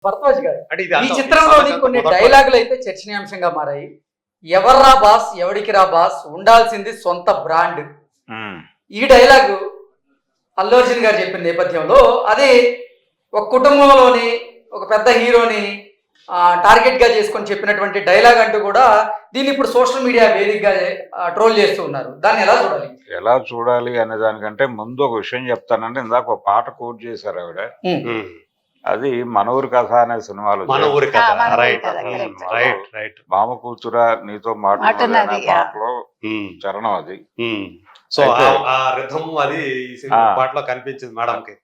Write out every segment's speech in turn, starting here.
భరద్వాజ్ గారు, అంటే ఇది ఈ అంత చిత్రంలోని కొన్ని డైలాగులు అయితే చర్చనీయాంశంగా మారాయి. ఎవర్రా బాస్, ఎవడికి రా బాస్, ఉండాల్సింది సొంత బ్రాండ్. ఈ డైలాగు అల్లు అర్జున్ గారు చెప్పిన నేపథ్యంలో అది ఒక కుటుంబంలోని ఒక పెద్ద హీరోని టార్గెట్ గా చేసుకొని చెప్పినటువంటి డైలాగ్ అంటూ కూడా దీన్ని ఇప్పుడు సోషల్ మీడియా వేదికగా ట్రోల్ చేస్తూ ఉన్నారు. దాన్ని ఎలా చూడాలి అనే దానికంటే ముందు ఒక విషయం చెప్తానంటే, ఇందాక ఒక పాట కోట్ చేశారు ఆవిడ. అది మన ఊరి కథ అనే సినిమాలో మామ కూతురా నీతో మాట్లాడే పాటలో చరణం అది. సో ఆ రిథం అది పాటలో కనిపించింది మేడంకి.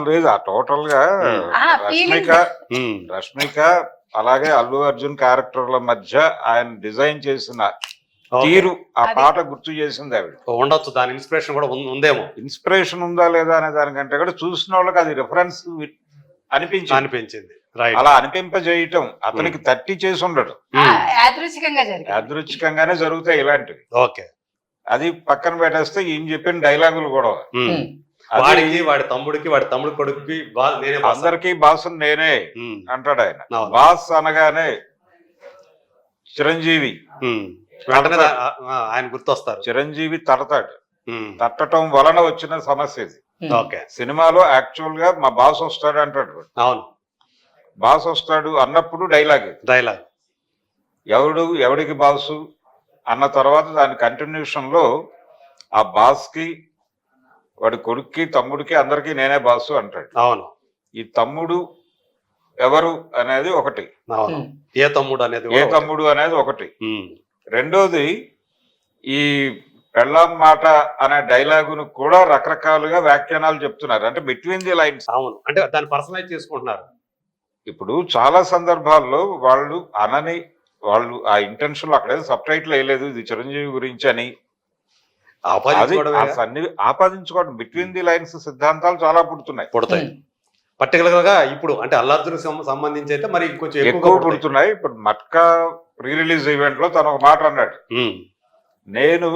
లేదు, ఆ టోటల్ గా రష్మిక అలాగే అల్లు అర్జున్ క్యారెక్టర్ల మధ్య ఆయన డిజైన్ చేసిన తీరు ఆ పాట గుర్తు చేసింది ఆవిడ. ఉండొచ్చు, దాని ఇన్స్పిరేషన్ కూడా ఉందేమో. ఇన్స్పిరేషన్ ఉందా లేదా అనే దానికంటే కూడా చూసిన వాళ్ళకి అది రిఫరెన్స్ అనిపించింది. అలా అనిపింపజేయటం అతనికి తట్టి చేసి ఉండడు, యాదృచ్ఛికంగానే జరుగుతాయి ఇలాంటివి. ఓకే, అది పక్కన పెట్టేస్తే ఈయన చెప్పిన డైలాగులు కూడా వాడి తమ్ముడి కొడుకుకి అందరికీ బాసు నేనే అంటాడు ఆయన. బాస్ అనగానే చిరంజీవి ఆయన గుర్తొస్తారు. చిరంజీవి తడతాడు, తట్టడం వలన వచ్చిన సమస్య ఇది. ఓకే, సినిమాలో యాక్చువల్ గా మా బాస్ వస్తాడు అంటాడు. అవును, బాస్ వస్తాడు అన్నప్పుడు డైలాగ్ ఎవడికి బాసు అన్న తర్వాత దాని కంటిన్యూషన్ లో ఆ బాస్ కి వాడి కొడుక్కి తమ్ముడికి అందరికి నేనే బాసు అంటాడు. అవును, ఈ తమ్ముడు ఎవరు అనేది ఒకటి, ఏ తమ్ముడు అనేది ఒకటి. రెండోది ఈ పెళ్ళాం మాట అనే డైలాగును కూడా రకరకాలుగా వ్యాఖ్యానాలు చెప్తున్నారు, అంటే బిట్వీన్ ది లైన్స్. అవును, అంటే దాన్ని పర్సనలైజ్ చేసుకుంటున్నారు. ఇప్పుడు చాలా సందర్భాల్లో వాళ్ళు ఆ ఇంటెన్షన్ అక్కడే సబ్ టైటిల్ వేయలేదు ఇది చిరంజీవి గురించి అని ఆపాదించుకోవడం. బిట్వీన్ ది లైన్స్ సిద్ధాంతాలు చాలా పుడతాయి. పర్టికులర్ గా ఇప్పుడు అంటే అల్లు అర్జున్ సంబంధించి అయితే మరి కొంచెం ఎక్కువ పుడుతున్నాయి. ఇప్పుడు మట్కా ప్రీ రిలీజ్ ఈవెంట్ లో తను ఒక మాట అన్నాడు, నేను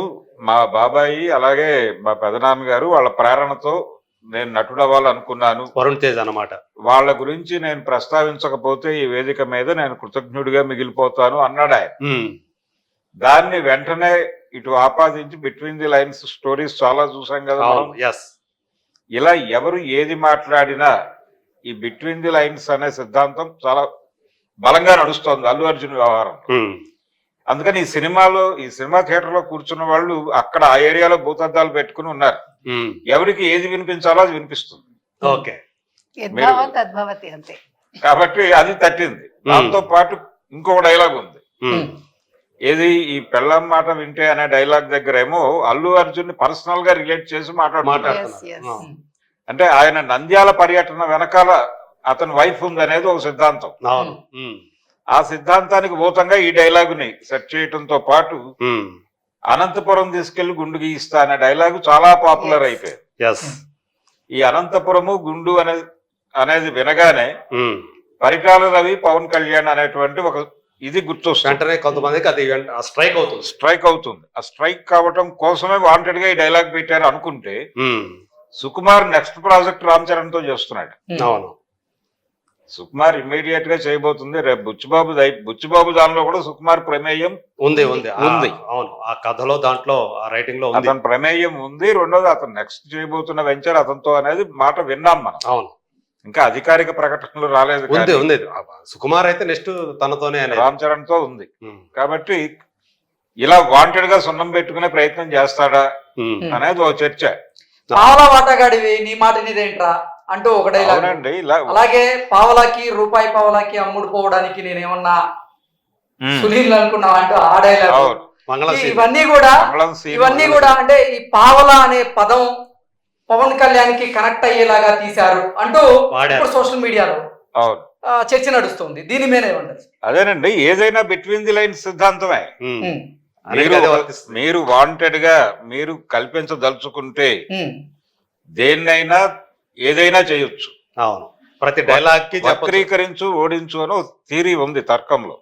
మా బాబాయి అలాగే మా పెదనాన్నగారు వాళ్ళ ప్రేరణతో నేను నటుడవ్వాలనుకున్నాను, వరుణ్ తేజ్ అన్నమాట. వాళ్ళ గురించి నేను ప్రస్తావించకపోతే ఈ వేదిక మీద నేను కృతజ్ఞుడిగా మిగిలిపోతాను అన్నాడు ఆయన. దాన్ని వెంటనే ఇటు ఆపాదించి బిట్వీన్ ది లైన్స్ స్టోరీస్ చాలా చూసాం కదా. ఇలా ఎవరు ఏది మాట్లాడినా ఈ బిట్వీన్ ది లైన్స్ అనే సిద్ధాంతం చాలా బలంగా నడుస్తోంది అల్లు అర్జున్ వ్యవహారం. అందుకని ఈ సినిమా థియేటర్ లో కూర్చున్న వాళ్ళు అక్కడ ఆ ఏరియాలో భూతద్దాలు పెట్టుకుని ఉన్నారు. ఎవరికి ఏది వినిపించాలో అది వినిపిస్తుంది. ఓకే, కాబట్టి అది తట్టింది. దాంతో పాటు ఇంకొక డైలాగ్ ఉంది, ఏది ఈ పెళ్ళాం మాట వింటే అనే డైలాగ్ దగ్గర ఏమో అల్లు అర్జున్ ని పర్సనల్ గా రిలేట్ చేసి మాట్లాడుతున్నారు. అంటే ఆయన నంద్యాల పర్యటన వెనకాల అతని వైఫ్ ఉంది అనేది ఒక సిద్ధాంతం. ఆ సిద్ధాంతానికి భూతంగా ఈ డైలాగుని సెట్ చేయడంతో పాటు అనంతపురం తీసుకెళ్లి గుండు గీయిస్తా అనే డైలాగు చాలా పాపులర్ అయిపోయింది. ఈ అనంతపురము గుండు అనేది వినగానే పరిటాల రవి పవన్ కళ్యాణ్ అనేటువంటి ఒక ఇది గుర్తొస్తుంది. కొంతమందికి అది స్ట్రైక్ అవుతుంది. ఆ స్ట్రైక్ కావటం కోసమే వాంటెడ్ గా ఈ డైలాగ్ పెట్టారు అనుకుంటే, సుకుమార్ నెక్స్ట్ ప్రాజెక్ట్ రామ్ చరణ్ తో చేస్తున్నాడు. అవును, సుకుమార్ ఇమ్మీడియట్ గా చేయబోతుంది. రేపు బుచ్చిబాబు దానిలో కూడా సుకుమార్ ప్రమేయం ఉంది. అవును, ఆ కథలో దాంట్లో ఆ రైటింగ్ లో అతని ప్రమేయం ఉంది. రెండోది అతను నెక్స్ట్ చేయబోతున్న వెంచర్ అతనితో అనేది మాట విన్నాం మనం. అవును, ఇంకా అధికారిక ప్రకటనలు రాలేదు. సుకుమార్ అయితే నెక్స్ట్ తనతోనే రామ్ చరణ్ తో ఉంది. కాబట్టి ఇలా వాంటెడ్ గా సున్నం పెట్టుకునే ప్రయత్నం చేస్తాడా అనేది ఒక చర్చ. పావలా వాటగాడివి నీ మాట నీదేంట్రా అంటూ ఒక డైలాగ్. అలాగే పావలాకి రూపాయి పావలాకి అమ్ముడు పోవడానికి నేనేమన్నా సునీల్ అనుకున్నావు అంటూ ఆ డైలాగ్. ఇవన్నీ కూడా అంటే ఈ పావలా అనే పదం పవన్ కళ్యాణ్ కి కనెక్ట్ అయ్యేలాగా తీశారు అంటూ ఇప్పుడు సోషల్ మీడియాలో చర్చ నడుస్తుంది. దీని మీద ఏమంటారు? అదేనండి, ఏదైనా బిట్వీన్ ది లైన్స్ సిద్ధాంతమే. మీరు వాంటెడ్ గా మీరు కల్పించదలుచుకుంటే దేన్నైనా ఏదైనా చేయొచ్చు. అవును, ప్రతి డైలాగ్ కి వక్రీకరించు ఓడించు అని థియరీ ఉంది తర్కంలో.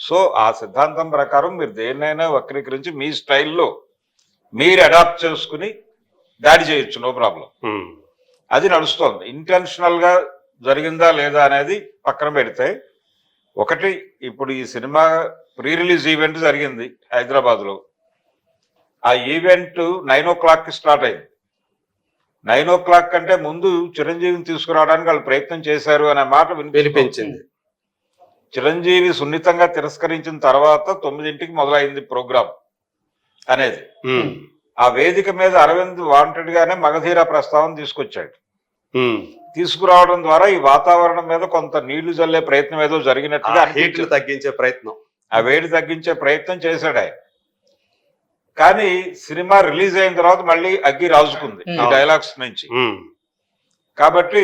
సో ఆ సిద్ధాంతం ప్రకారం మీరు దేన్నైనా వక్రీకరించి మీ స్టైల్లో మీరు అడాప్ట్ చేసుకుని దాడి చేయొచ్చు, నో ప్రాబ్లం. అది నడుస్తోంది. ఇంటెన్షనల్ గా జరిగిందా లేదా అనేది పక్కన పెడితే, ఒకటి ఇప్పుడు ఈ సినిమా ప్రీ రిలీజ్ ఈవెంట్ జరిగింది హైదరాబాద్లో. ఆ ఈవెంట్ 9 o'clock స్టార్ట్ అయింది. 9 o'clock కంటే ముందు చిరంజీవిని తీసుకురావడానికి వాళ్ళు ప్రయత్నం చేశారు అనే మాట వినిపించింది. చిరంజీవి సున్నితంగా తిరస్కరించిన తర్వాత 9ంటికి మొదలైంది ప్రోగ్రామ్ అనేది. ఆ వేదిక మీద అరవింద్ వాంటెడ్ గానే మగధీర ప్రస్తావన తీసుకొచ్చాడు. తీసుకురావడం ద్వారా ఈ వాతావరణం మీద కొంత నీళ్లు చల్లే ప్రయత్నం ఏదో జరిగినట్టుగా హీట్లు తగ్గించే ప్రయత్నం, ఆ వేడి తగ్గించే ప్రయత్నం చేశాడు ఆయన. కానీ సినిమా రిలీజ్ అయిన తర్వాత మళ్ళీ అగ్గి రాజుకుంది ఈ డైలాగ్స్ నుంచి. కాబట్టి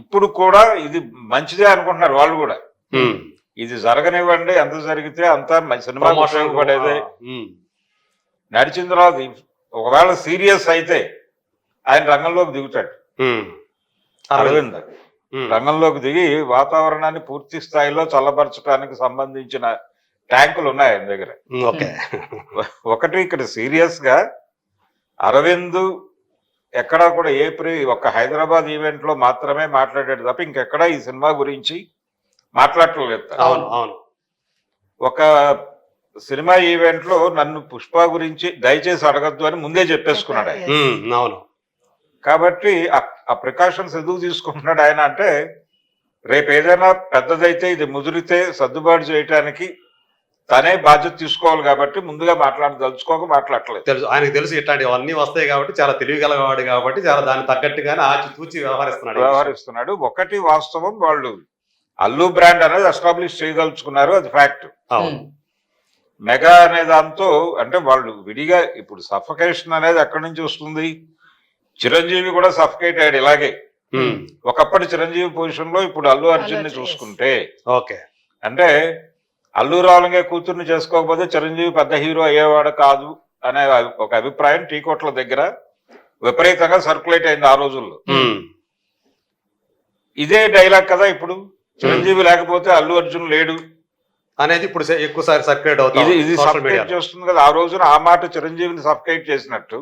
ఇప్పుడు కూడా ఇది మంచిదే అనుకుంటున్నారు వాళ్ళు కూడా. ఇది జరగనివ్వండి, ఎంత జరిగితే అంత సినిమా ఉపయోగపడేదే. నడిచిన తర్వాత ఒకవేళ సీరియస్ అయితే ఆయన రంగంలోకి దిగుతాడు. అరవింద్ రంగంలోకి దిగి వాతావరణాన్ని పూర్తి స్థాయిలో చల్లబరచడానికి సంబంధించిన ట్యాంకులు ఉన్నాయి ఆయన దగ్గర. ఒకటి ఇక్కడ సీరియస్ గా అరవింద్ ఎక్కడా కూడా ఒక హైదరాబాద్ ఈవెంట్ లో మాత్రమే మాట్లాడాడు తప్ప ఇంకెక్కడా ఈ సినిమా గురించి మాట్లాడలేదు. ఒక సినిమా ఈవెంట్ లో నన్ను పుష్ప గురించి దయచేసి అడగద్దు అని ముందే చెప్పేసుకున్నాడు ఆయన. కాబట్టి ఆ ప్రికాషన్స్ ఎందుకు తీసుకుంటున్నాడు ఆయన అంటే, రేపు ఏదైనా పెద్దదైతే ఇది ముదిరితే సర్దుబాటు చేయటానికి తనే బాధ్యత తీసుకోవాలి కాబట్టి ముందుగా మాట్లాడట్లేదు. తెలుసు, ఆయనకు తెలుసు ఇట్లాంటివన్నీ వస్తాయి కాబట్టి, చాలా తెలివిగలవాడు కాబట్టి చాలా దాన్ని తగ్గట్టుగానే ఆచితూచి వ్యవహరిస్తున్నాడు. ఒకటి వాస్తవం, వాళ్ళు అల్లు బ్రాండ్ అనేది ఎస్టాబ్లిష్ చేయదలుచుకున్నారు, అది ఫ్యాక్ట్. మెగా అనే దాంతో అంటే వాళ్ళు విడిగా ఇప్పుడు సఫకేషన్ అనేది ఎక్కడి నుంచి వస్తుంది? చిరంజీవి కూడా సఫకేట్ అయ్యాడు ఇలాగే. ఒకప్పటి చిరంజీవి పొజిషన్ లో ఇప్పుడు అల్లు అర్జున్ ని చూసుకుంటే, అంటే అల్లు రావులంగే కూతుర్ని చేసుకోకపోతే చిరంజీవి పెద్ద హీరో అయ్యేవాడు కాదు అనే ఒక అభిప్రాయం టీకోట్ల దగ్గర విపరీతంగా సర్క్యులేట్ అయింది ఆ రోజుల్లో. ఇదే డైలాగ్ కదా ఇప్పుడు, చిరంజీవి లేకపోతే అల్లు అర్జున్ లేడు అనేది ఇప్పుడు ఎక్కువసారి సర్క్యులేట్ అవుతుంది. ఇది సఫకేట్ చేస్తుంది కదా. ఆ రోజున ఆ మాట చిరంజీవిని సఫకేట్ చేసినట్టు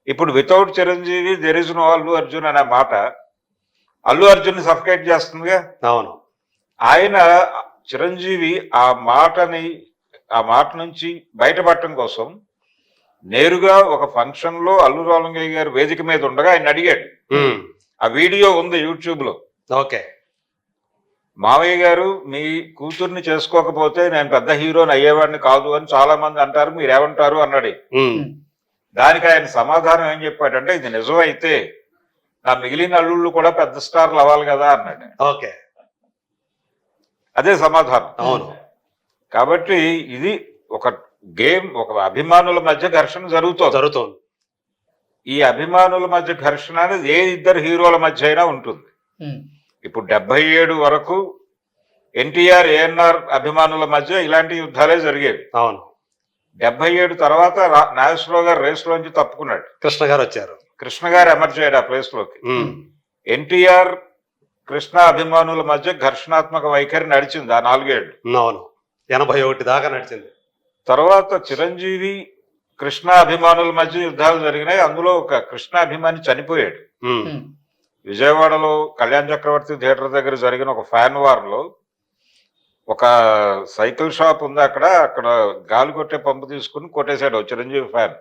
ఇప్పుడు without Chiranjeevi there is no Allu Arjun అనే మాట అల్లు అర్జున్ ని సఫకేట్ చేస్తుందిగా. అవును, ఆయన చిరంజీవి ఆ మాట నుంచి బయటపడటం కోసం నేరుగా ఒక ఫంక్షన్ లో అల్లు రావులంగయ్య గారు వేదిక మీద ఉండగా ఆయన అడిగాడు. ఆ వీడియో ఉంది యూట్యూబ్ లో. మావయ్య గారు, మీ కూతుర్ని చేసుకోకపోతే నేను పెద్ద హీరోని అయ్యేవాడిని కాదు అని చాలా మంది అంటారు, మీరేమంటారు అన్నాడు. దానికి ఆయన సమాధానం ఏం చెప్పాడంటే, ఇది నిజమైతే నా మిగిలిన అల్లుళ్ళు కూడా పెద్ద స్టార్లు అవ్వాలి కదా అన్నాడు. అదే సమాధానం. అవును. కాబట్టి ఇది ఒక గేమ్, ఒక అభిమానుల మధ్య ఘర్షణ జరుగుతోంది. ఈ అభిమానుల మధ్య ఘర్షణ అనేది ఏ ఇద్దరు హీరోల మధ్య అయినా ఉంటుంది. ఇప్పుడు 77 వరకు ఎన్టీఆర్ ఏఎన్ఆర్ అభిమానుల మధ్య ఇలాంటి యుద్ధాలే జరిగేవి. అవును. 77 తర్వాత నాగేశ్వరరావు గారు రేస్ లోంచి తప్పుకున్నాడు, కృష్ణ గారు వచ్చారు, కృష్ణ గారు ఎమర్జ్ అయ్యాడు ఆ ప్లేస్ లోకి. ఎన్టీఆర్ కృష్ణ అభిమానుల మధ్య ఘర్షణాత్మక వైఖరి నడిచింది ఆ 4 ఏళ్ళు. అవును, 81 దాకా నడిచింది. తర్వాత చిరంజీవి కృష్ణ అభిమానుల మధ్య యుద్ధాలు జరిగినాయి. అందులో ఒక కృష్ణ అభిమాని చనిపోయాడు. విజయవాడలో కళ్యాణ్ చక్రవర్తి థియేటర్ దగ్గర జరిగిన ఒక ఫ్యాన్ వార్ లో ఒక సైకిల్ షాప్ ఉంది, అక్కడ గాలి కొట్టే పంపు తీసుకుని కొట్టేశాడు చిరంజీవి ఫ్యాన్.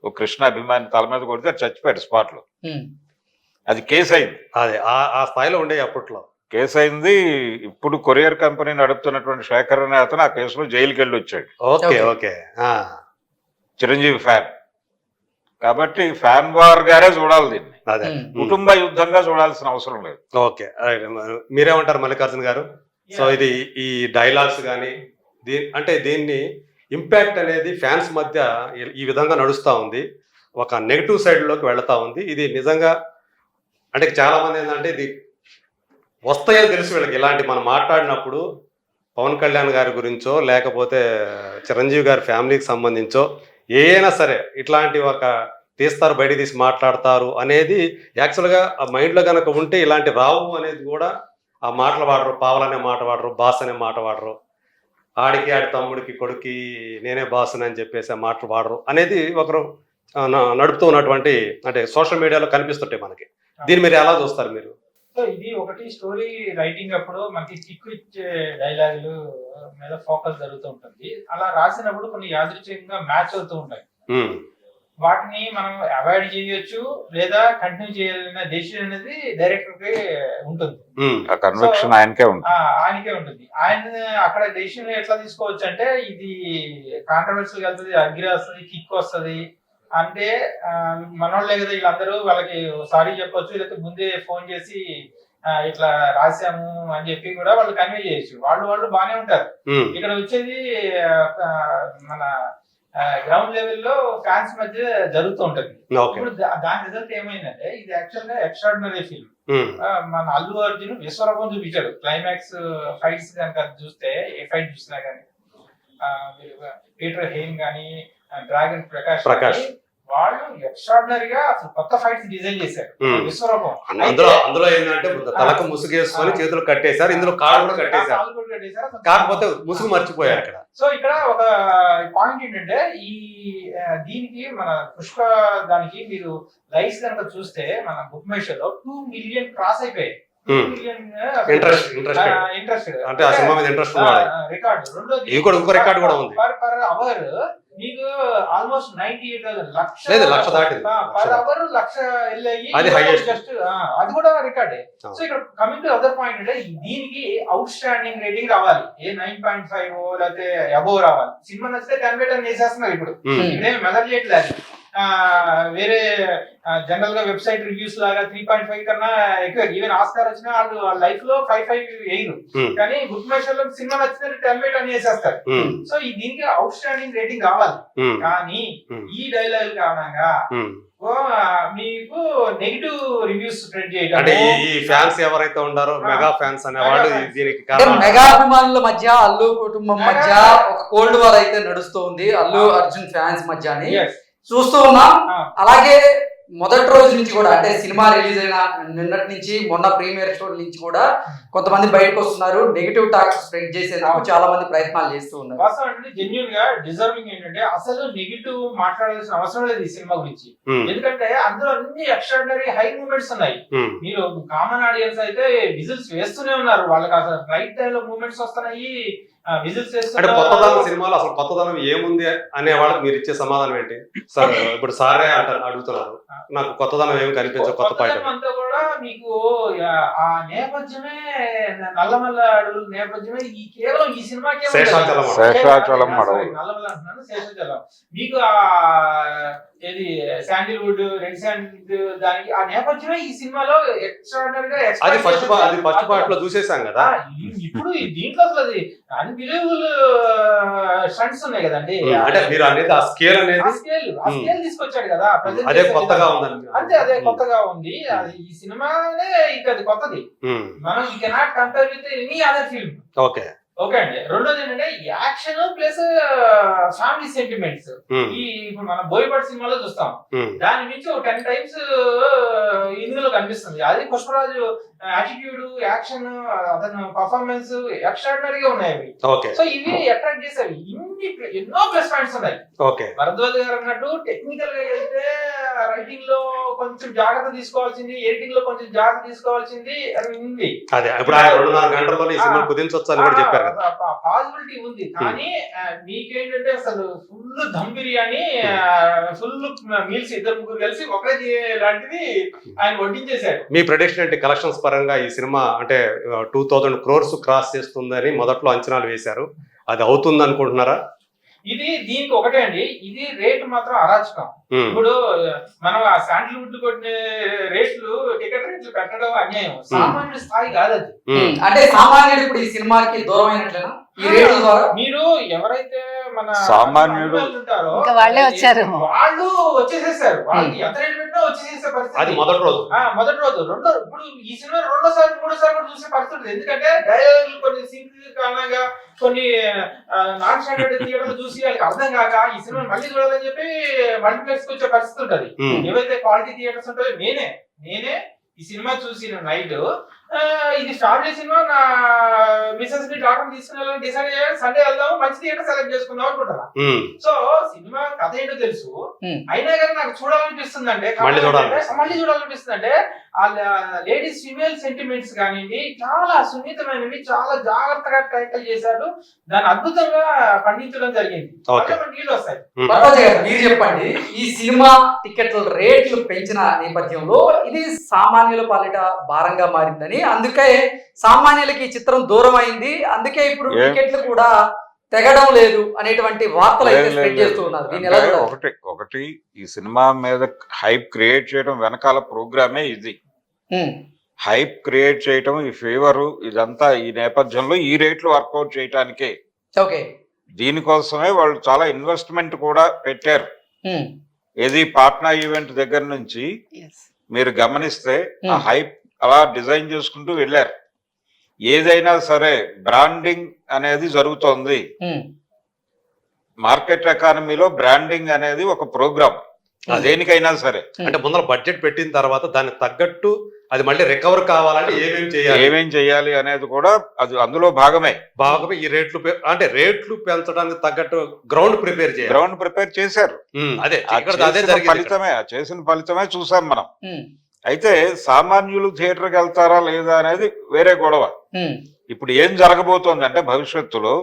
ఒక కృష్ణ అభిమాని తల మీద కొడితే చచ్చిపోయాడు స్పాట్ లో. అది కేసు అయింది. అదే ఆ స్థాయిలో ఉండే అప్పట్లో కేసు అయింది. ఇప్పుడు కొరియర్ కంపెనీ నడుపుతున్నటువంటి శేఖర్ అనే అతను ఆ కేసులో జైలుకి వెళ్ళి వచ్చాడు. చిరంజీవి ఫ్యాన్. కాబట్టి ఫ్యాన్ వార్ గారే చూడాలి దీన్ని, కుటుంబ యుద్ధంగా చూడాల్సిన అవసరం లేదు. ఓకే, మీరేమంటారు మల్లికార్జున గారు? సో ఇది ఈ డైలాగ్స్ కానీ అంటే దీన్ని ఇంపాక్ట్ అనేది ఫ్యాన్స్ మధ్య ఈ విధంగా నడుస్తూ ఉంది, ఒక నెగిటివ్ సైడ్లోకి వెళుతూ ఉంది. ఇది నిజంగా అంటే చాలా మంది ఏంటంటే ఇది వస్తాయో తెలుసు వీళ్ళకి, ఇలాంటి మనం మాట్లాడినప్పుడు పవన్ కళ్యాణ్ గారి గురించో లేకపోతే చిరంజీవి గారి ఫ్యామిలీకి సంబంధించో ఏదైనా సరే ఇట్లాంటి ఒక తీస్తారు, బయట తీసి మాట్లాడతారు అనేది యాక్చువల్గా ఆ మైండ్లో కనుక ఉంటే ఇలాంటి రావు అనేది కూడా ఆ మాటలు వాడరు. పావలనే మాట వాడరు, బాస్ అనే మాట వాడరు, ఆడికి ఆడి తమ్ముడికి కొడుకి నేనే బాసుని అని చెప్పేసి ఆ మాటలు వాడరు అనేది ఒకరు నడుపుతూ ఉన్నటువంటి అంటే సోషల్ మీడియాలో కనిపిస్తుంటాయి మనకి. దీన్ని మీరు ఎలా చూస్తారు మీరు? సో ఇది ఒకటి స్టోరీ రైటింగ్ అప్పుడు మనకి కిక్ ఇచ్చే డైలాగులు మీద ఫోకస్ జరుగుతూ ఉంటుంది. అలా రాసినప్పుడు కొన్ని యాదృచ్ఛికంగా మ్యాచ్ అవుతూ ఉంటాయి. వాటిని మనం అవాయిడ్ చేయొచ్చు లేదా కంటిన్యూ చేయాలనే డెసిషన్ అనేది డైరెక్టర్ కి ఉంటుంది. కన్విక్షన్ ఆయనకే ఉంటుంది. ఆయనకే ఉంటుంది. ఆయన అక్కడ డెసిషన్ ఎట్లా తీసుకోవచ్చు అంటే ఇది కాంట్రవర్సీ వెళ్తుంది, అగ్రి వస్తుంది, కిక్ వస్తుంది అంటే మనోళ్ళే కదా వీళ్ళందరూ, వాళ్ళకి సారీ చెప్పొచ్చు, లేకపోతే ముందే ఫోన్ చేసి ఇట్లా రాశాము అని చెప్పి కూడా వాళ్ళు కన్వే చేయొచ్చు. వాళ్ళు బానే ఉంటారు. ఇక్కడ వచ్చేది మన గ్రౌండ్ లెవెల్లో ఫ్యాన్స్ మధ్య జరుగుతూ ఉంటది. ఇప్పుడు దాని రిజల్ట్ ఏమైందంటే ఇది యాక్చువల్ గా ఎక్స్ట్రాడినరీ ఫిల్మ్. మన అల్లు అర్జున్ విశ్వరూపం చూపించాడు. క్లైమాక్స్ ఫైట్స్ కనుక చూస్తే ఏ ఫైట్ చూసినా గానీ పీటర్ హెయిన్ గానీ డ్రాగన్ ప్రకాష్ వాళ్ళు ఎక్స్ట్రాడినరీగా అసలు కొత్త ఫైట్స్ డిజైన్ చేశారు. విశ్వరూపం అందులో ఏంటంటే తలకు ముసుగేసుకొని చేతులు కట్టేశారు, ఇందులో కాళ్ళు కూడా కట్టేశారు, కాకపోతే ముసుగు మర్చిపోయారు ఇక్కడ. సో ఇక్కడ ఒక పాయింట్ ఏంటంటే దీనికి మన పుష్ప దానికి మీరు లైక్స్ కనుక చూస్తే మన బుక్ మై షోలో 2 మిలియన్ క్రాస్ అయిపోయాయి. ఇంట్రెస్ట్ అంటే ఆ సినిమా మీద ఇంట్రెస్ట్ రికార్డు. రెండోది ఇంకో రికార్డు కూడా ఉంది. పర్ అవర్ మీకు ఆల్మోస్ట్ 98,000 లక్ష దాటింది. పర్ అవర్ లక్ష వెళ్ళాయి. అది హైయెస్ట్. జస్ట్ అది కూడా రికార్డే. సో ఇక్కడ కమింగ్ టు అదర్ పాయింట్ అంటే దీనికి అవుట్ స్టాండింగ్ రేటింగ్ రావాలి. ఏ 9.5 లేకపోతే అబోవ్ రావాలి. సినిమా నచ్చితే 10/10 వేసేస్తున్నారు. ఇప్పుడు ఇప్పుడేమి మెజర్ చేయట్లేదు. వేరే జనరల్ గా వెబ్సైట్ రివ్యూస్ లాగా 3.5 కన్నా ఎక్కువ. ఈవెన్ ఆస్కార్ వచ్చినా వాళ్ళు వాళ్ళ లైఫ్ లో 5 వేయరు. కానీ బుక్ మై షోలో సినిమా నచ్చితే 10/10 వేసేస్తారు. సో దీనికి అవుట్ స్టాండింగ్ రేటింగ్ కావాలి. కానీ ఈ డైలాగ్ కారణంగా మీకు నెగిటివ్ రివ్యూస్ స్ప్రెడ్ చేయడం. అంటే ఈ ఫ్యాన్స్ ఎవరైతే ఉన్నారో మెగా ఫ్యాన్స్ అనేవాళ్ళు దీనికి మెగా అభిమానుల మధ్య అల్లు కుటుంబం మధ్య ఒక కోల్డ్ వార్ అయితే నడుస్తూ ఉంది అల్లు అర్జున్ ఫ్యాన్స్ మధ్య అని చూస్తూ ఉన్నాం. అలాగే మొదటి రోజు నుంచి కూడా అంటే సినిమా రిలీజ్ అయిన నిన్నటి నుంచి మొన్న ప్రీమియర్ షో నుంచి కూడా కొంతమంది బయటకు వస్తున్నారు. నెగిటివ్ టాక్స్ స్ప్రెడ్ చేసేందుకు చాలా మంది ప్రయత్నాలు చేస్తూ ఉన్నారు. వాస్తవానికి జెన్యూన్ గా డిజర్వింగ్ ఏంటంటే అసలు నెగిటివ్ మాట్లాడాల్సిన అవసరం లేదు ఈ సినిమా గురించి. ఎందుకంటే అందులో అన్ని ఎక్స్ట్రాడినరీ హై మూమెంట్స్ ఉన్నాయి. మీరు కామన్ ఆడియన్స్ అయితే విజిల్స్ వేస్తూనే ఉన్నారు. వాళ్ళకి అసలు రైట్ టైం లో మూమెంట్స్ వస్తున్నాయి, విజిల్స్ అంటే కొత్తదనం సినిమాలో అసలు కొత్తదనం ఏముంది అనే వాళ్ళకి మీరు ఇచ్చే సమాధానం ఏంటి? సార్ ఇప్పుడు సారే అడుగుతున్నారు, నాకు కొత్తదనం ఏమి కనిపించదు, కొత్త పాయింట్ అంతా కూడా మీకు ఆ నేపథ్యమే నల్లమల్ల అడవుల నేపథ్యమే ఈ కేవలం ఈ సినిమాకే శేషాచలం నల్లమల్ల అంటున్నాను, శేషాచలం. మీకు ఆ ఏది శాండిల్వుడ్, రెడ్ శాండిల్ దానికి ఆ నేపథ్యమే ఈ సినిమాలో ఎక్స్ట్రాడినరీగా అది ఫస్ట్ పార్ట్ లో చూసేసాం కదా. ఇప్పుడు దీంట్లో అసలు అది అన్బిలీవబుల్ స్టంట్స్ ఉన్నాయి కదండి. అంటే మీరు అనేది ఆ స్కేల్ అనేది స్కేల్ తీసుకొచ్చాడు కదా. అదే కొత్తగా ఉందండి. అంతే, అదే కొత్తగా ఉంది. ఈ సినిమానే ఇంకా అది కొత్తది. మనం you cannot compare with any other film. Okay okay అండి. రెండోది ఏంటంటే యాక్షన్ ప్లస్ ఫ్యామిలీ సెంటిమెంట్స్. ఈ ఇప్పుడు మనం బోయపాటి సినిమాలో చూస్తాం, దాని నుంచి 10 times ఇందులో కనిపిస్తుంది. అది పుష్పరాజు యాటిట్యూడ్, యాక్షన్, అతను పర్ఫార్మెన్స్ ఎక్స్ట్రాడినరీగా ఉన్నాయి అవి. సో ఇవి అట్రాక్ట్ చేసేవి. ఎన్నో ప్లస్ పాయింట్స్ ఉన్నాయి. భరద్వాజ్ గారు అన్నట్టు టెక్నికల్ గా అయితే రైటింగ్ లో కొంచెం జాగ్రత్త తీసుకోవాల్సింది, ఎడిటింగ్ లో కొంచెం జాగ్రత్త తీసుకోవాల్సింది అని ఉంది. పాసిబిలిటీ ఉంది. కానీ మీకేంటంటే అసలు full dum biryani, full meals 2-3 కలిసి ఒకటే లాంటిది ఆయన వడ్డించేశారు. మీ ప్రెడిక్షన్ అంటే కలెక్షన్స్ పరంగా ఈ సినిమా అంటే 2000 crores క్రాస్ చేస్తుందని మొదట్లో అంచనాలు వేశారు, అది అవుతుంది అనుకుంటున్నారా? ఇది దీనికి ఒకటే అండి, ఇది రేట్ మాత్రం అరాచకం. ఇప్పుడు మనం ఆ శాండిల్వుడ్ కొట్టిన రేట్లు, టికెట్ రేట్లు పెట్టడం అన్యాయం. సామాన్యుడి స్థాయి కాదు అది. అంటే సామాన్యుడు ఇప్పుడు ఈ సినిమాకి దూరం అయినట్లేనా ఈ రేట్ల ద్వారా? మీరు ఎవరైతే మన సామాన్యుడు ఉంటారో వాళ్ళే వచ్చారు, వాళ్ళు వచ్చేసేసారు. వాళ్ళకి ఎంత రేట్ పెట్టినా వచ్చేసేసే పరిస్థితి. అది మొదటి రోజు. ఇప్పుడు ఈ సినిమా 2వ సారి 3వ సారి కూడా చూసే పరిస్థితి. ఎందుకంటే డైలాగులు కొన్ని సీన్స్ కారణంగా కొన్ని నాన్ స్టాండర్డ్ థియేటర్లు చూసి వాళ్ళకి అర్థం కాక ఈ సినిమా మళ్ళీ చూడాలని చెప్పి మల్టీప్లెక్స్ వచ్చే పరిస్థితి ఉంటది. ఏవైతే క్వాలిటీ థియేటర్స్ ఉంటాయో నేనే ఈ సినిమా చూసిన నైట్ ఇది ఫ్యామిలీ సినిమా, నా మిసెస్ ని డాక్టర్ తీసుకుని వెళ్ళాలని డిసైడ్ చేయాలి, సండే వెళ్దాము, మంచి థియేటర్ సెలెక్ట్ చేసుకుందాం అనుకుంటారా. సో సినిమా కథ ఏంటో తెలుసు, అయినా కానీ నాకు చూడాలనిపిస్తుంది అంటే మళ్ళీ చూడాలనిపిస్తుంది అంటే లేడీస్ ఫిమేల్ సెంటిమెంట్స్ కానివ్వండి చాలా సున్నితమైనవి, చాలా జాగ్రత్తగా టైటిల్ చేశాడు. దాన్ని అద్భుతంగా పండించడం జరిగింది. నీళ్ళు వస్తాయి. పర్వాజీ గారు, మీరు చెప్పండి, ఈ సినిమా టికెట్ల రేట్లు పెంచిన నేపథ్యంలో ఇది సామాన్యుల పాలిట భారంగా మారిందని, అందుకే సామాన్యులకి ఈ చిత్రం దూరం అయింది, అందుకే ఇప్పుడు టికెట్లు కూడా తెగడం లేదు అనేటువంటి వార్తలు అయితే స్ప్రెడ్ చేస్తూ ఉన్నారు. దీని ఎలా చూడాలి? ఒకటి ఈ సినిమా మీద హైప్ క్రియేట్ చేయడం వెనకాల ప్రోగ్రామే ఇది. హైప్ క్రియేట్ చేయటం, ఈ ఫీవర్, ఇదంతా ఈ నేపథ్యంలో ఈ రేట్లు వర్కౌట్ చేయటానికే. ఓకే, దీనికోసమే వాళ్ళు చాలా ఇన్వెస్ట్మెంట్ కూడా పెట్టారు. ఏది పాట్నా ఈవెంట్ దగ్గర నుంచి మీరు గమనిస్తే ఆ హైప్ అలా డిజైన్ చేసుకుంటూ వెళ్ళారు. ఏదైనా సరే బ్రాండింగ్ అనేది జరుగుతోంది. మార్కెట్ ఎకానమీలో బ్రాండింగ్ అనేది ఒక ప్రోగ్రామ్, దేనికైనా సరే. అంటే ముందర బడ్జెట్ పెట్టిన తర్వాత దానికి తగ్గట్టు అది మళ్ళీ రికవర్ కావాలంటే ఏమేం చేయాలి అనేది కూడా అది అందులో భాగమే. ఈ రేట్లు పెంచడానికి తగ్గట్టు గ్రౌండ్ ప్రిపేర్ చేశారు. అదే ఫలితమే, చేసిన ఫలితమే చూసాం మనం. అయితే సామాన్యులు థియేటర్కి వెళ్తారా లేదా అనేది వేరే గొడవ. ఇప్పుడు ఏం జరగబోతోంది అంటే భవిష్యత్తులో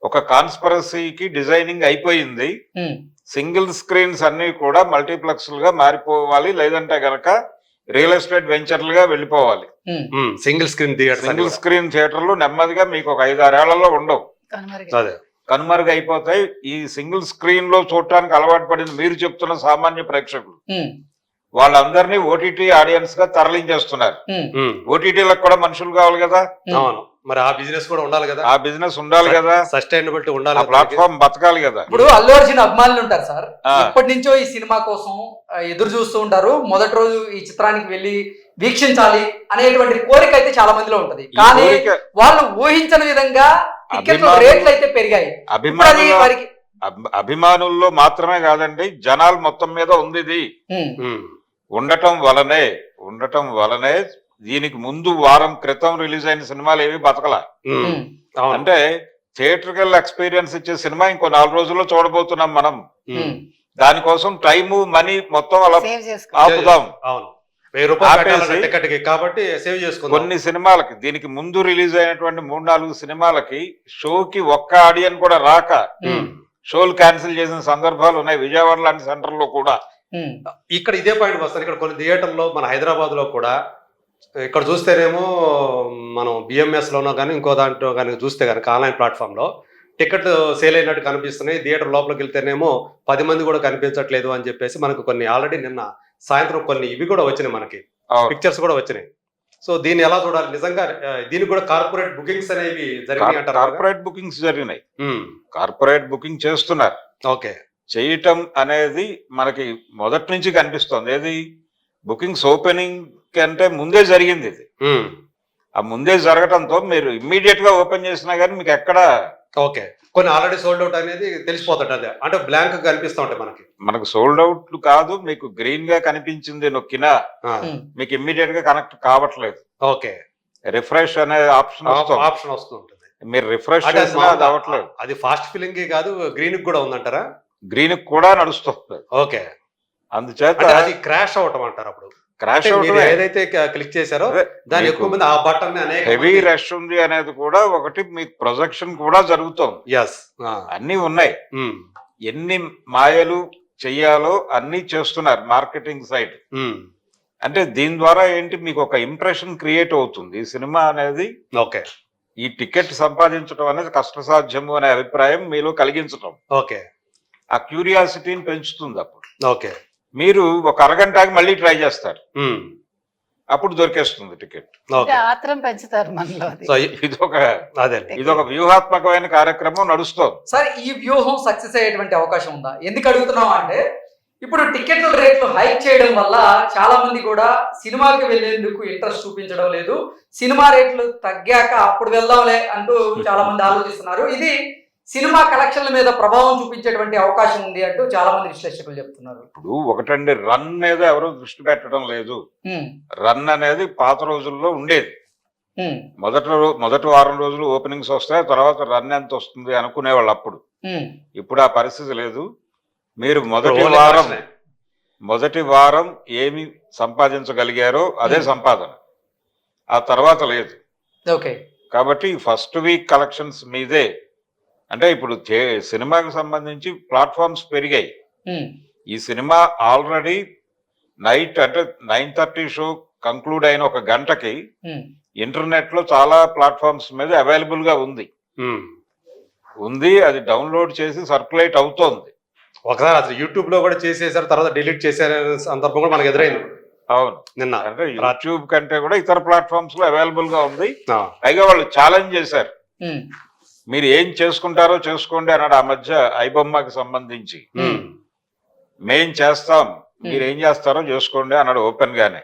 ఒక కాన్స్పరసీకి డిజైనింగ్ అయిపోయింది. సింగిల్ స్క్రీన్స్ అన్ని కూడా మల్టీప్లెక్స్లుగా మారిపోవాలి, లేదంటే గనక రియల్ ఎస్టేట్ వెంచర్లుగా వెళ్ళిపోవాలి. సింగిల్ స్క్రీన్ థియేటర్లు నెమ్మదిగా మీకు ఒక 5-6 ఏళ్లలో ఉండవు, కనుమరుగు అయిపోతాయి. ఈ సింగిల్ స్క్రీన్ లో చూడటానికి అలవాటు పడిన మీరు చెప్తున్న సామాన్య ప్రేక్షకులు వాళ్ళందరినీ ఓటీటీ ఆడియన్స్ గా తరలించేస్తున్నారు. ఓటీటీలకు కూడా మనుషులు కావాలి కదా, మరి ఆ బిజినెస్ కూడా ఉండాలి కదా, సస్టైనబిలిటీ ఉండాలి, ప్లాట్ఫామ్ బతకాలి కదా. ఇప్పుడు అల్లు అర్జున్ అభిమానులు ఉంటారు సార్, ఇప్పటి నుంచో ఈ సినిమా కోసం ఎదురు చూస్తూ ఉంటారు. మొదటి రోజు ఈ చిత్రానికి వెళ్ళి వీక్షించాలి అనేటువంటి కోరిక అయితే చాలా మందిలో ఉంటది, కానీ వాళ్ళు ఊహించని విధంగా టికెట్ల రేట్లు అయితే పెరిగాయి. అభిమానుల్లో మాత్రమే కాదండి, జనాలు మొత్తం మీద ఉంది. ఇది ఉండటం వలనే దీనికి ముందు వారం క్రితం రిలీజ్ అయిన సినిమాలు ఏవి బతకలా. అంటే థియేటర్కల్ ఎక్స్పీరియన్స్ ఇచ్చే సినిమా ఇంకో 4 రోజుల్లో చూడబోతున్నాం మనం. దానికోసం టైము, మనీ మొత్తం అలా ఆపుదాం. కొన్ని సినిమాలకి, దీనికి ముందు రిలీజ్ అయినటువంటి 3-4 సినిమాలకి షోకి ఒక్క ఆడియన్ కూడా రాక షోలు క్యాన్సిల్ చేసిన సందర్భాలు ఉన్నాయి, విజయవాడ లాంటి సెంటర్ లో కూడా. ఇక్కడ ఇదే పాయింట్ వస్తారు. ఇక్కడ కొన్ని థియేటర్లో, మన హైదరాబాద్ లో కూడా, ఇక్కడ చూస్తేనేమో మనం బిఎంఎస్ లోనో కానీ ఇంకో దాంట్లో కానీ చూస్తే కనుక ఆన్లైన్ ప్లాట్ఫామ్ లో టికెట్ సేల్ అయినట్టు కనిపిస్తున్నాయి. థియేటర్ లోపలికి వెళ్తేనేమో 10 మంది కూడా కనిపించట్లేదు అని చెప్పేసి మనకు కొన్ని ఆల్రెడీ నిన్న సాయంత్రం కొన్ని ఇవి కూడా వచ్చినాయి, మనకి పిక్చర్స్ కూడా వచ్చినాయి. సో దీన్ని ఎలా చూడాలి? నిజంగా దీనికి కూడా కార్పొరేట్ బుకింగ్స్ అనేవి జరిగినాయి అంటారు. కార్పొరేట్ బుకింగ్స్ జరిగినాయి, కార్పొరేట్ బుకింగ్ చేస్తున్నారు. ఓకే, చేయటం అనేది మనకి మొదటి నుంచి కనిపిస్తుంది. ఏది బుకింగ్స్ ఓపెనింగ్ కంటే ముందే జరిగింది ఇది. ఆ ముందే జరగటంతో మీరు ఇమ్మీడియట్ గా ఓపెన్ చేసినా కానీ మీకు ఎక్కడ ఓకే కొన్ని ఆల్రెడీ సోల్డ్ అవుట్ అనేది తెలిసిపోతాడు. అదే అంటే బ్లాంక్ కనిపిస్తూ ఉంటాయి మనకు సోల్డ్ అవుట్ కాదు, మీకు గ్రీన్ గా కనిపించింది నొక్కినా మీకు ఇమ్మీడియట్ గా కనెక్ట్ కావట్లేదు. ఓకే, రిఫ్రెష్ అనే ఆప్షన్ వస్తుంటుంది. మీరు రిఫ్రెష్ చేసినా అది అవ్వట్లేదు. అది ఫాస్ట్ ఫిల్లింగ్ కాదు, గ్రీన్ కూడా ఉందంటారా? గ్రీన్ కూడా నడుస్తుంది. ఓకే, అందుచేత అది క్రాష్ అవటం అంటారు. అప్పుడు క్రాష్ ఏదైతే క్లిక్ చేశారో దాని ఎక్కువ మంది ఆ బటన్ హెవీ రష్ ఉంది అనేది కూడా ఒకటి, మీకు ప్రొజెక్షన్ కూడా జరుగుతోంది. అన్ని ఉన్నాయి, ఎన్ని మాయలు చెయ్యాలో అన్ని చేస్తున్నారు మార్కెటింగ్ సైడ్. అంటే దీని ద్వారా ఏంటి, మీకు ఒక ఇంప్రెషన్ క్రియేట్ అవుతుంది. ఈ సినిమా అనేది ఓకే, ఈ టికెట్ సంపాదించడం అనేది కష్టసాధ్యము అనే అభిప్రాయం మీలో కలిగించడం, ఓకే, ఆ క్యూరియాసిటీని పెంచుతుంది. అప్పుడు ఓకే, మీరు ఒక అరగంటకి మళ్ళీ ట్రై చేస్తారు, అప్పుడు దొరికేస్తుంది టికెట్. ఆత్రం పెంచుతారు మనలో. ఇదొక వ్యూహాత్మకమైన కార్యక్రమం నడుస్తుంది సార్. ఈ వ్యూహం సక్సెస్ అయ్యేటువంటి అవకాశం ఉందా? ఎందుకు అడుగుతున్నాం అంటే, ఇప్పుడు టికెట్ల రేట్లు హైక్ చేయడం వల్ల చాలా మంది కూడా సినిమాకి వెళ్లేందుకు ఇంట్రెస్ట్ చూపించడం లేదు. సినిమా రేట్లు తగ్గాక అప్పుడు వెళ్దాంలే అంటూ చాలా మంది ఆలోచిస్తున్నారు. ఇది సినిమా కలెక్షన్ల మీద ప్రభావం చూపించేటువంటి అవకాశం ఉంది అంటూ చాలా మంది విశ్లేషకులు చెప్తున్నారు. ఇప్పుడు ఒకటండి, రన్ మీద ఎవరు దృష్టి పెట్టడం లేదు. రన్ అనేది పాత రోజుల్లో ఉండేది. మొదటి వారం రోజులు ఓపెనింగ్స్ వస్తాయి, తర్వాత రన్ ఎంత వస్తుంది అనుకునేవాళ్ళు అప్పుడు. ఇప్పుడు ఆ పరిస్థితి లేదు. మీరు మొదటి వారం మొదటి వారం ఏమి సంపాదించగలిగారో అదే సంపాదన, ఆ తర్వాత లేదు. ఓకే. కాబట్టి ఫస్ట్ వీక్ కలెక్షన్స్ మీదే. అంటే ఇప్పుడు సినిమాకి సంబంధించి ప్లాట్ఫామ్స్ పెరిగాయి. ఉమ్, ఈ సినిమా ఆల్రెడీ నైట్ అంటే 9:30 షో కంక్లూడ్ అయిన ఒక గంటకి ఉమ్, ఇంటర్నెట్ లో చాలా ప్లాట్ఫామ్స్ మీద అవైలబుల్ గా ఉంది. అది డౌన్లోడ్ చేసి సర్క్యులేట్ అవుతోంది. ఒకసారి అసలు యూట్యూబ్ లో కూడా చేసేసారు, తర్వాత డిలీట్ చేశారు సందర్భం కూడా మనకు ఎదురైంది అవును, నిన్న. అంటే యూట్యూబ్ కంటే కూడా ఇతర ప్లాట్ఫామ్స్ లో అవైలబుల్ గా ఉంది. ఆ, పైగా వాళ్ళు ఛాలెంజ్ చేశారు, ఉమ్, మీరు ఏం చేసుకుంటారో చేసుకోండి అన్నాడు. ఆ మధ్య ఐబొమ్మకి సంబంధించి ఉమ్. మేం చేస్తాం, మీరు ఏం చేస్తారో చేసుకోండి అన్నాడు ఓపెన్ గానే.